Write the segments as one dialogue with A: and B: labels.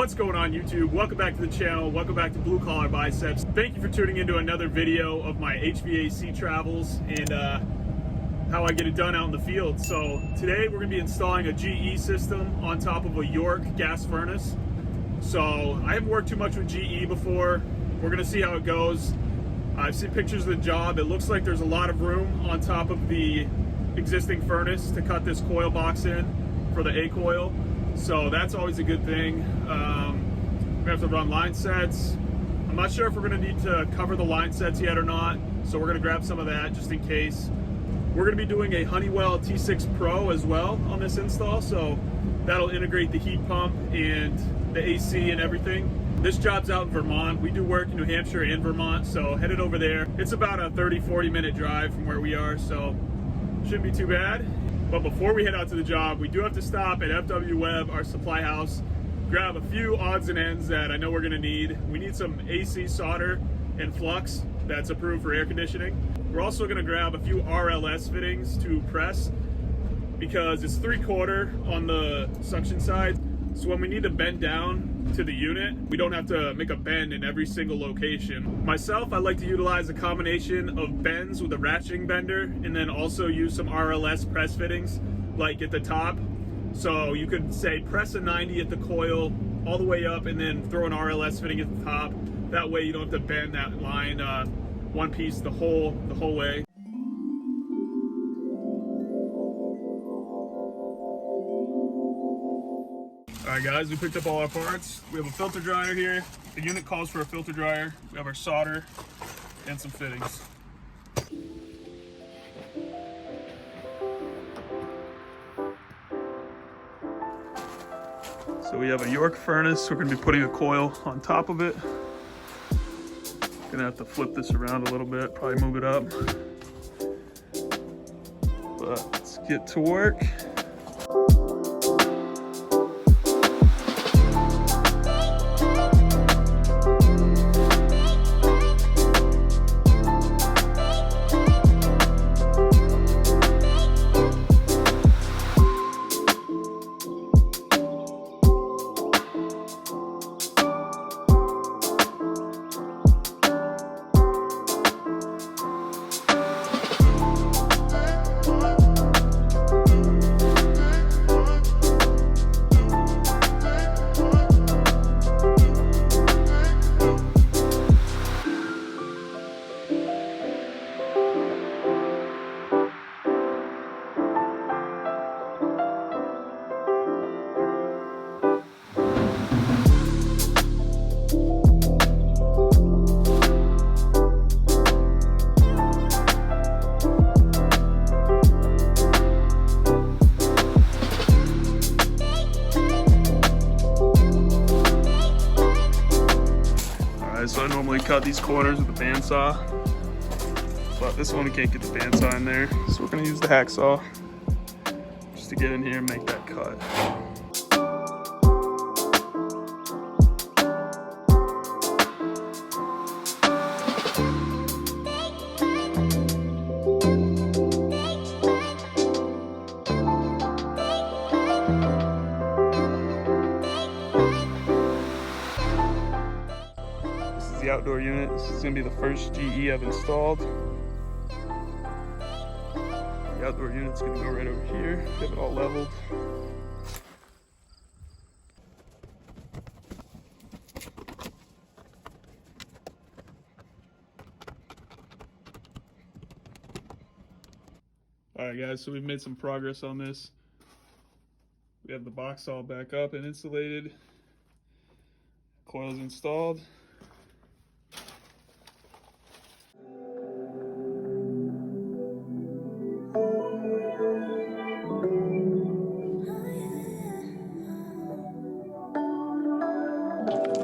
A: What's going on YouTube? Welcome back to the channel. Welcome back to Blue Collar Biceps. Thank you for tuning into another video of my HVAC travels and how I get it done out in the field. So today we're going to be installing a GE system on top of a York gas furnace. So I haven't worked too much with GE before. We're going to see how it goes. I've seen pictures of the job. It looks like there's a lot of room on top of the existing furnace to cut this coil box in for the A-Coil. So that's always a good thing. We have to run line sets. I'm not sure if we're going to need to cover the line sets yet or not, so we're going to grab some of that just in case. We're going to be doing a Honeywell T6 Pro as well on this install, so that'll integrate the heat pump and the AC and everything. This job's out in Vermont. We do work in New Hampshire and Vermont, so headed over there. It's about a 30-40 minute drive from where we are, so shouldn't be too bad. But before we head out to the job, we do have to stop at FW Webb, our supply house, grab a few odds and ends that I know we're gonna need. We need some AC solder and flux that's approved for air conditioning. We're also gonna grab a few RLS fittings to press because it's 3/4 on the suction side. So when we need to bend down to the unit, we don't have to make a bend in every single location. Myself, I like to utilize a combination of bends with a ratcheting bender and then also use some RLS press fittings like at the top. So you could say press a 90 at the coil all the way up and then throw an RLS fitting at the top. That way you don't have to bend that line one piece the whole way. Alright guys, we picked up all our parts. We have a filter dryer here. The unit calls for a filter dryer. We have our solder and some fittings. So we have a York furnace. We're going to be putting a coil on top of it. Gonna have to flip this around a little bit, probably move it up. But let's get to work. So I normally cut these corners with a bandsaw, but this one we can't get the bandsaw in there, so we're going to use the hacksaw just to get in here and make that cut. The outdoor unit. This is going to be the first GE I've installed. The outdoor unit's going to go right over here, get it all leveled. Alright guys, so we've made some progress on this. We have the box all back up and insulated. Coil's installed.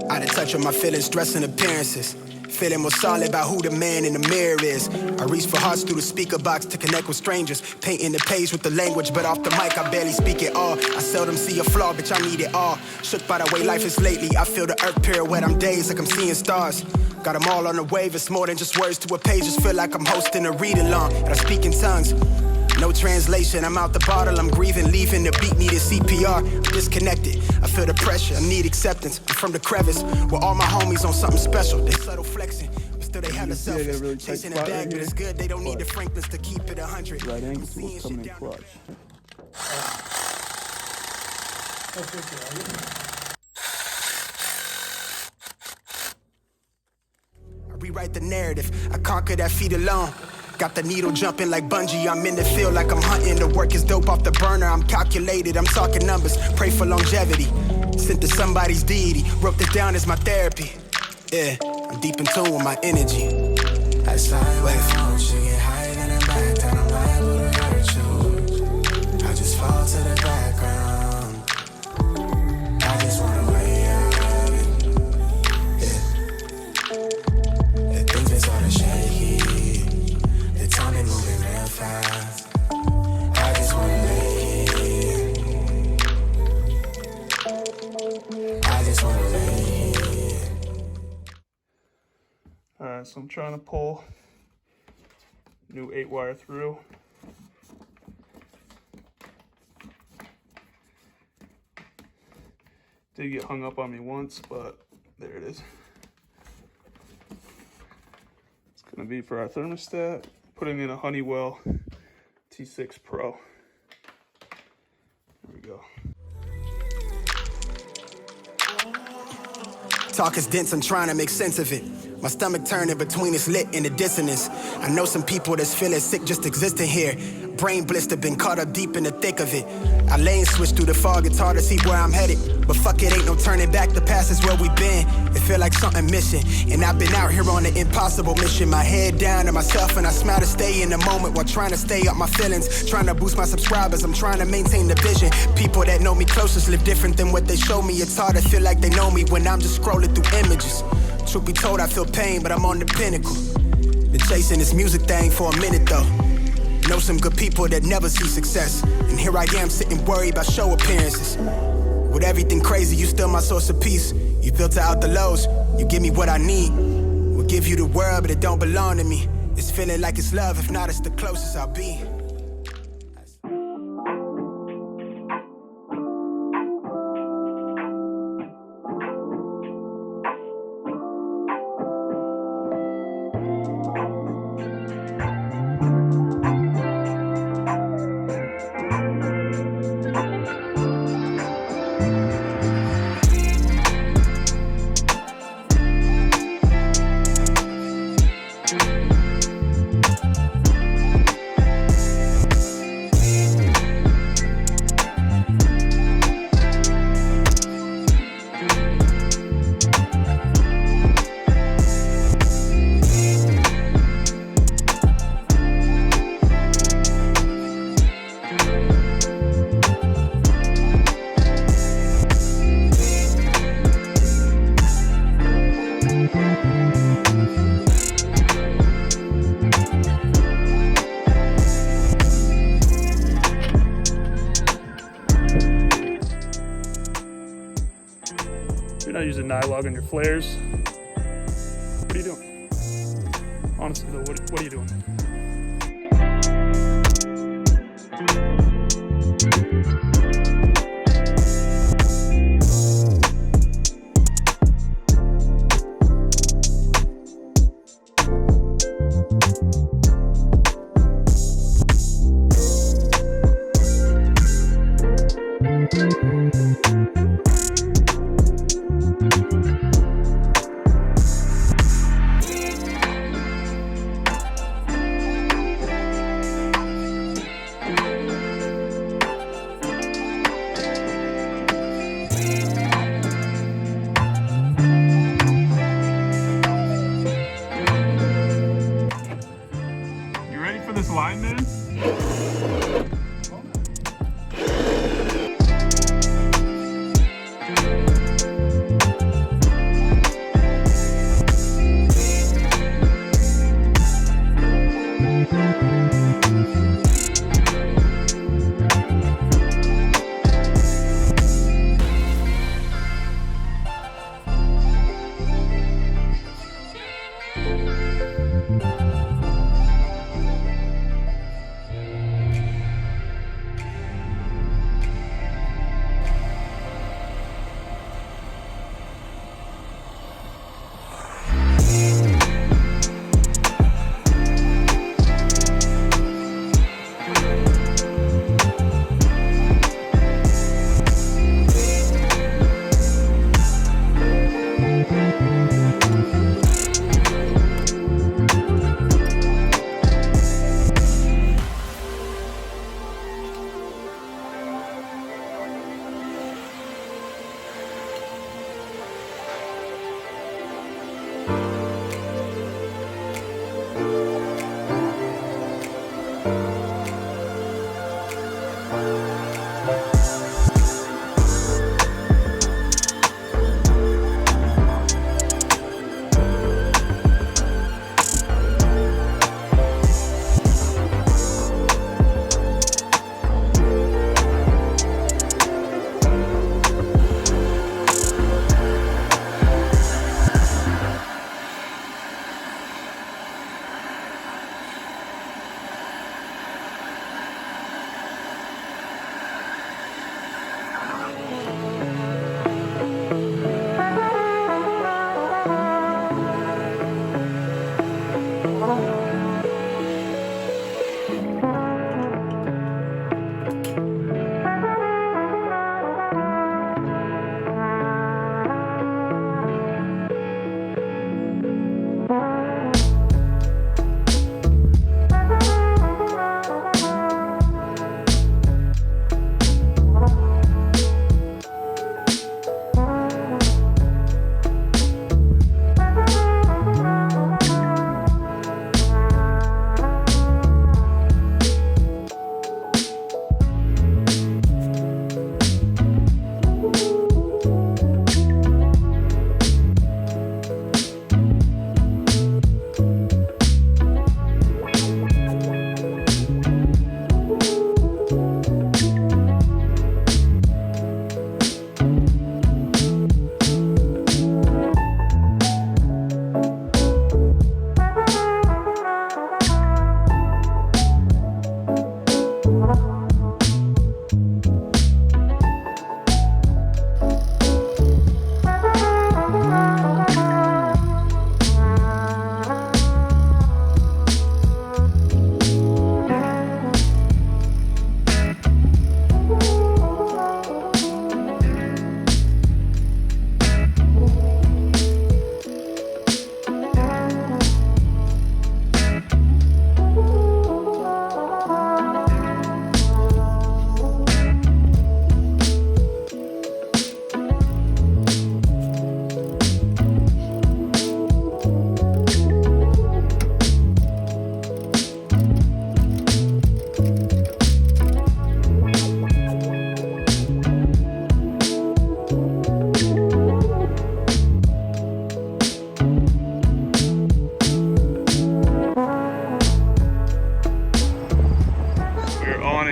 B: Out of touch with my feelings, dress and appearances. Feeling more solid about who the man in the mirror is. I reach for hearts through the speaker box to connect with strangers. Painting the page with the language, but off the mic I barely speak it all. I seldom see a flaw, bitch, I need it all. Shook by the way life is lately. I feel the earth pirouette, I'm dazed like I'm seeing stars. Got them all on the wave, it's more than just words to a page. Just feel like I'm hosting a read-along, and I speak in tongues. No translation, I'm out the bottle, I'm grieving, leaving the beat, needed CPR. I'm disconnected, I feel the pressure, I need acceptance. I'm from the crevice, where all my homies on something special. They subtle flexing, but still they have the selfish.
C: Really tight
B: Chasing a
C: spot
B: bag,
C: right
B: but
C: here.
B: it's good. They don't need the Franklins to keep it 100.
C: Right angle,
B: I'm
C: so
B: seeing
C: it's coming in
B: shit down.
C: clutch.
B: I rewrite the narrative, I conquer that feet alone. Got the needle jumping like bungee, I'm in the field like I'm hunting. The work is dope off the burner, I'm calculated, I'm talking numbers, pray for longevity. Sent to somebody's deity, wrote this down as my therapy. Yeah, I'm deep in tune with my energy. I slide way phone, she get higher than a back, then I'm liable to hurt you. I just fall to the background. I just wanna way out of it. Yeah, things been sort of shaky. The time been moving real fast. I just wanna lay here. I just wanna lay here.
C: Alright, so I'm trying to pull new 8-wire through. Did get hung up on me once, but there it is. It's gonna be for our thermostat. Putting in a Honeywell T6 Pro. There we go.
B: Talk is dense, I'm trying to make sense of it. My stomach turning between its lit and the dissonance. I know some people that's feeling sick just existing here. Brain blister, been caught up deep in the thick of it. I lane switch through the fog, it's hard to see where I'm headed. But fuck it, ain't no turning back, the past is where we been. It feel like something missing, and I've been out here on an impossible mission. My head down to myself and I smile to stay in the moment while trying to stay up my feelings. Trying to boost my subscribers, I'm trying to maintain the vision. People that know me closest live different than what they show me. It's hard to feel like they know me when I'm just scrolling through images. Truth be told, I feel pain, but I'm on the pinnacle. Been chasing this music thing for a minute though. Know some good people that never see success, and here I am sitting worried about show appearances. With everything crazy, you still my source of peace. You filter out the lows, you give me what I need. We'll give you the world, but it don't belong to me. It's feeling like it's love, if not, it's the closest I'll be.
C: You're not using nylog on your flares. What are you doing? Honestly though, what are you doing? For this line, man?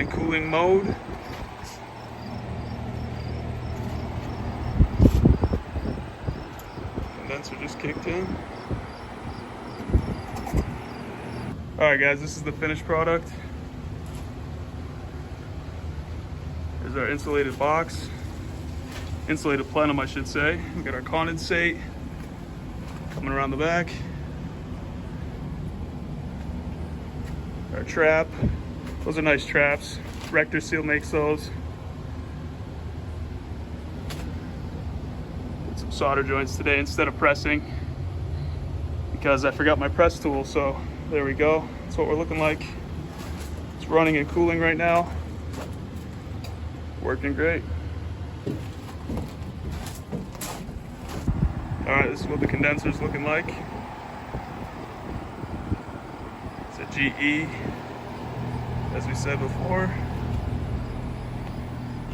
C: in cooling mode. Condenser just kicked in. Alright guys, this is the finished product. Here's our insulated box. Insulated plenum, I should say. We got our condensate coming around the back. Our trap. Those are nice traps. Rector Seal makes those. Did some solder joints today instead of pressing because I forgot my press tool, so there we go. That's what we're looking like. It's running and cooling right now. Working great. All right, this is what the condenser's looking like. It's a GE, as we said before.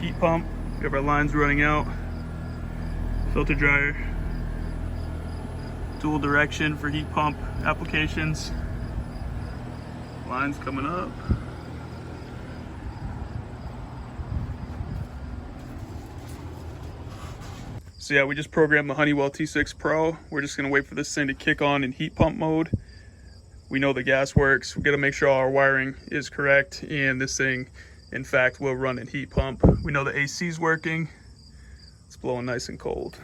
C: Heat pump, we have our lines running out. Filter dryer. Dual direction for heat pump applications. Lines coming up. So yeah, we just programmed the Honeywell T6 Pro. We're just gonna wait for this thing to kick on in heat pump mode. We know the gas works. We gotta make sure all our wiring is correct and this thing, in fact, will run in heat pump. We know the AC is working. It's blowing nice and cold.